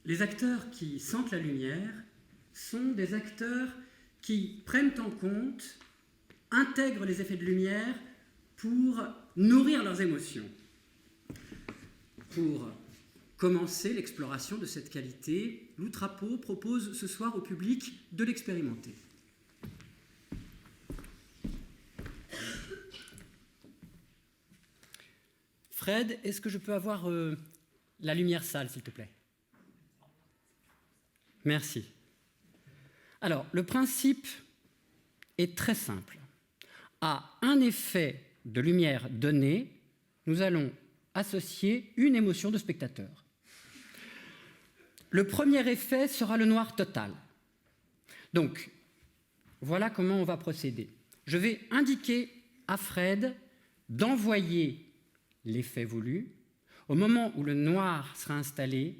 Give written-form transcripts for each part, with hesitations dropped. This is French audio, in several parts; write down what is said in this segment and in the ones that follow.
Les acteurs qui sentent la lumière sont des acteurs qui prennent en compte, intègrent les effets de lumière pour nourrir leurs émotions. Pour commencer l'exploration de cette qualité, l'Outrapeau propose ce soir au public de l'expérimenter. Fred, est-ce que je peux avoir la lumière sale, s'il te plaît? Merci. Alors, le principe est très simple. À un effet de lumière donné, nous allons associer une émotion de spectateur. Le premier effet sera le noir total. Donc, voilà comment on va procéder. Je vais indiquer à Fred d'envoyer l'effet voulu. Au moment où le noir sera installé,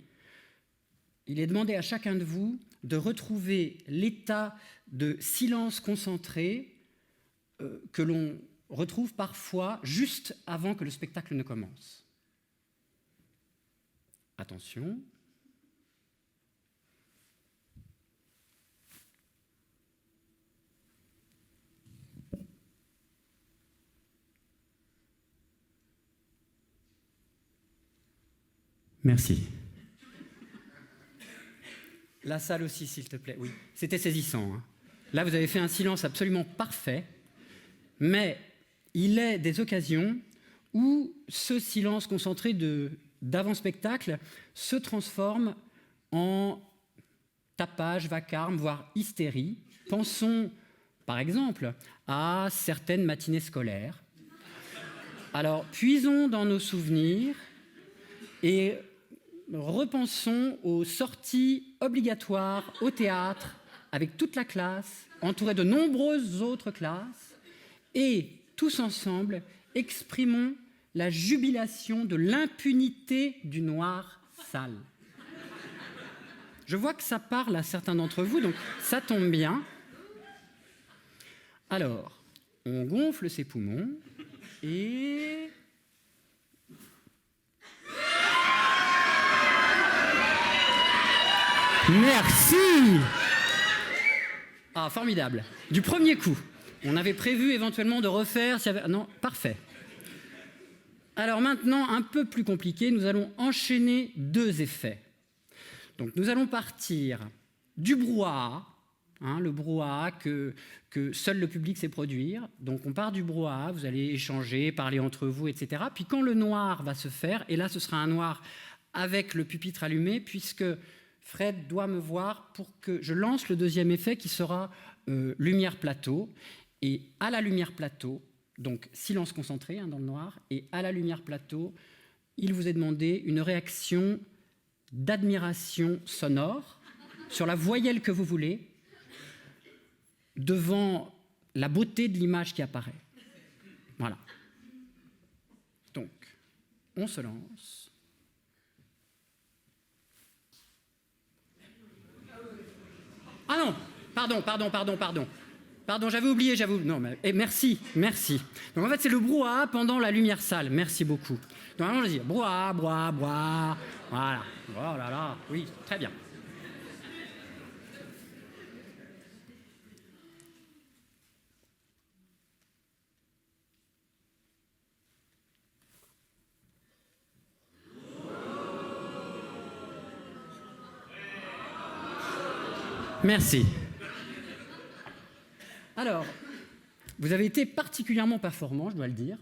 il est demandé à chacun de vous de retrouver l'état de silence concentré que l'on retrouve parfois juste avant que le spectacle ne commence. Attention. Merci. La salle aussi, s'il te plaît. Oui, c'était saisissant. Hein. Là, vous avez fait un silence absolument parfait, mais il est des occasions où ce silence concentré d'avant-spectacle se transforme en tapage, vacarme, voire hystérie. Pensons, par exemple, à certaines matinées scolaires. Alors, puisons dans nos souvenirs et repensons aux sorties obligatoires au théâtre avec toute la classe, entourée de nombreuses autres classes, et tous ensemble, exprimons la jubilation de l'impunité du noir sale. Je vois que ça parle à certains d'entre vous, donc ça tombe bien. Alors, on gonfle ses poumons et... Merci! Ah, formidable. Du premier coup. On avait prévu éventuellement de refaire... Non, parfait. Alors maintenant, un peu plus compliqué, nous allons enchaîner deux effets. Donc nous allons partir du brouhaha, le brouhaha que seul le public sait produire. Donc on part du brouhaha, vous allez échanger, parler entre vous, etc. Puis quand le noir va se faire, et là ce sera un noir avec le pupitre allumé, puisque Fred doit me voir pour que je lance le deuxième effet qui sera lumière plateau. Et à la lumière plateau, donc silence concentré dans le noir, et à la lumière plateau, il vous est demandé une réaction d'admiration sonore sur la voyelle que vous voulez devant la beauté de l'image qui apparaît. Voilà. Donc, on se lance. Ah non, pardon, j'avais oublié. Non, mais merci. Donc en fait, c'est le brouhaha pendant la lumière sale. Merci beaucoup. Donc vraiment, je vais dire brouhaha, brouhaha. Voilà. Oh là là. Oui, très bien. Merci. Alors, vous avez été particulièrement performant, je dois le dire.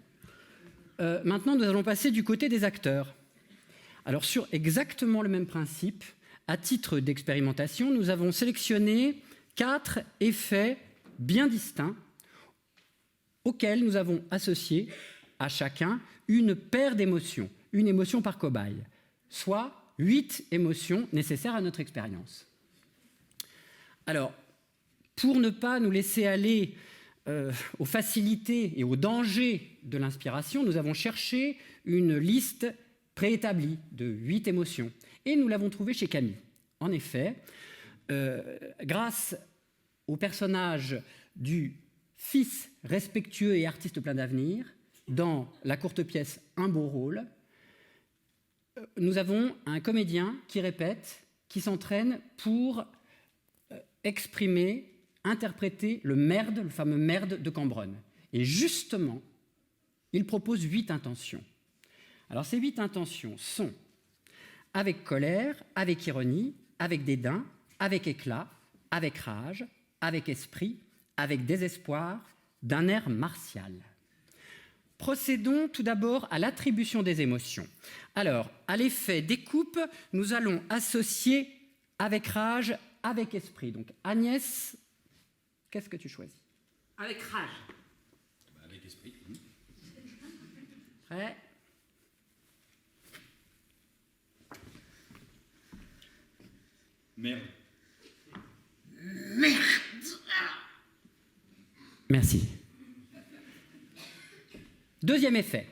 Maintenant, nous allons passer du côté des acteurs. Alors, sur exactement le même principe, à titre d'expérimentation, nous avons sélectionné 4 effets bien distincts auxquels nous avons associé à chacun une paire d'émotions, une émotion par cobaye, soit 8 émotions nécessaires à notre expérience. Alors, pour ne pas nous laisser aller aux facilités et aux dangers de l'inspiration, nous avons cherché une liste préétablie de 8 émotions. Et nous l'avons trouvée chez Camille. En effet, grâce au personnage du fils respectueux et artiste plein d'avenir, dans la courte pièce Un beau rôle, nous avons un comédien qui répète qui s'entraînent pour exprimer, interpréter le merde, le fameux merde de Cambronne. Et justement, il propose 8 intentions. Alors ces 8 intentions sont avec colère, avec ironie, avec dédain, avec éclat, avec rage, avec esprit, avec désespoir, d'un air martial. Procédons tout d'abord à l'attribution des émotions. Alors, à l'effet découpe, nous allons associer avec rage, avec esprit. Donc, Agnès, qu'est-ce que tu choisis? Avec rage. Avec esprit. Prêt? Merde. Merde. Merci. Deuxième effet.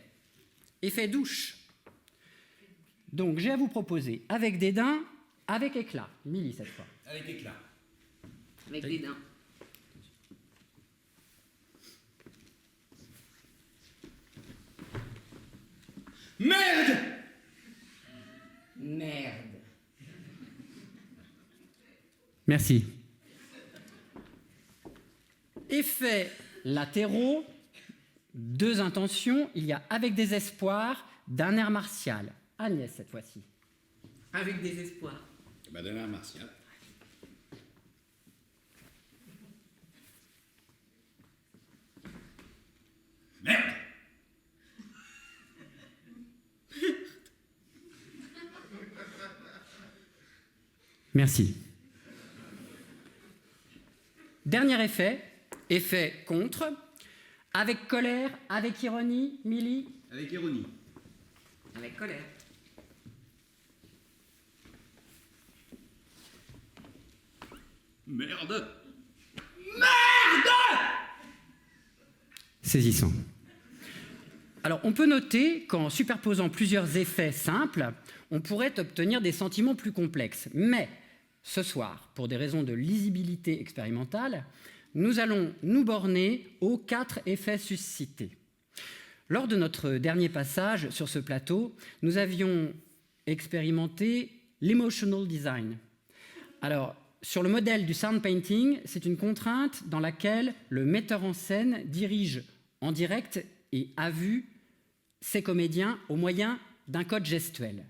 Effet douche. Donc, j'ai à vous proposer avec dédain, avec éclat. Milly, cette fois. Avec éclat. Avec dédain. Merde! Merde. Merci. Effets latéraux, 2 intentions. Il y a avec désespoir, d'un air martial. Agnès, cette fois-ci. Avec désespoir. D'un air martial. Merde! Merci. Dernier effet, effet contre, avec colère, avec ironie, Milly. Avec ironie. Avec colère. Merde! Saisissant. Alors, on peut noter qu'en superposant plusieurs effets simples, on pourrait obtenir des sentiments plus complexes. Mais ce soir, pour des raisons de lisibilité expérimentale, nous allons nous borner aux 4 effets suscités. Lors de notre dernier passage sur ce plateau, nous avions expérimenté l'emotional design. Alors, sur le modèle du sound painting, c'est une contrainte dans laquelle le metteur en scène dirige en direct et à vue ses comédiens au moyen d'un code gestuel.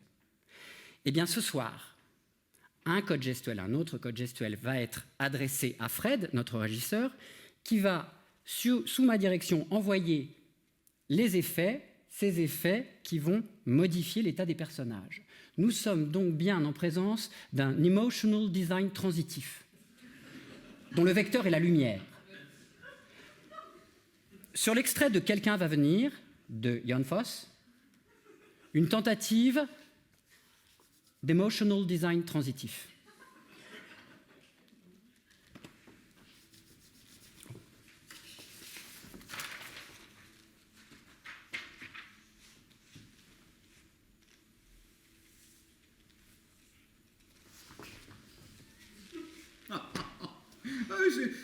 Eh bien, ce soir, un code gestuel, un autre code gestuel va être adressé à Fred, notre régisseur, qui va, sous ma direction, envoyer les effets, ces effets qui vont modifier l'état des personnages. Nous sommes donc bien en présence d'un emotional design transitif, dont le vecteur est la lumière. Sur l'extrait de Quelqu'un va venir, de Jan Foss, une tentative d'emotional design transitif.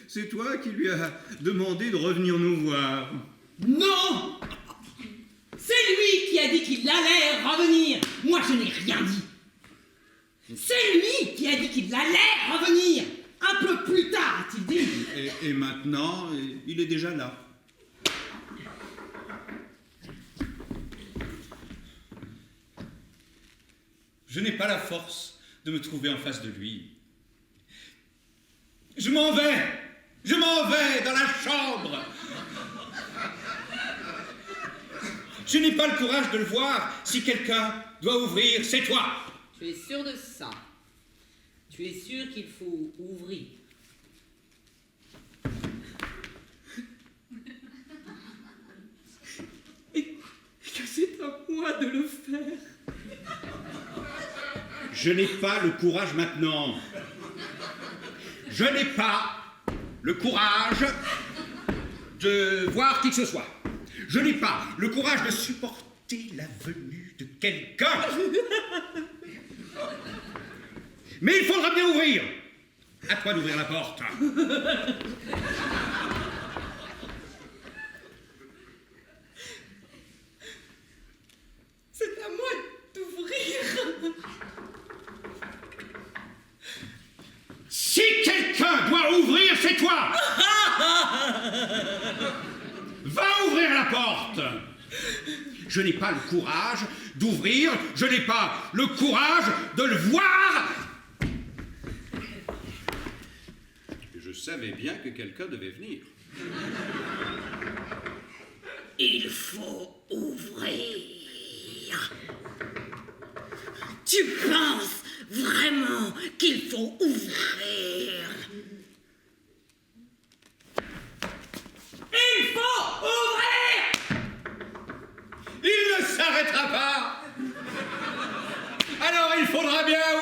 C'est toi qui lui as demandé de revenir nous voir. Non! C'est lui qui a dit qu'il allait revenir. Moi, je n'ai rien dit. C'est lui qui a dit qu'il allait revenir. Un peu plus tard, a-t-il dit. Et maintenant, il est déjà là. Je n'ai pas la force de me trouver en face de lui. Je m'en vais! Je m'en vais dans la chambre! Je n'ai pas le courage de le voir. Si quelqu'un doit ouvrir, c'est toi! Tu es sûr de ça? Tu es sûr qu'il faut ouvrir? Et que c'est à moi de le faire. Je n'ai pas le courage maintenant. Je n'ai pas le courage de voir qui que ce soit. Je n'ai pas le courage de supporter la venue de quelqu'un. Mais il faudra bien ouvrir. À toi d'ouvrir la porte. C'est à moi d'ouvrir. ouvrir, c'est toi. Va ouvrir la porte. Je n'ai pas le courage d'ouvrir, je n'ai pas le courage de le voir. Je savais bien que quelqu'un devait venir. Il faut ouvrir. Tu penses vraiment qu'il faut ouvrir? Il faut ouvrir! Il ne s'arrêtera pas. Alors il faudra bien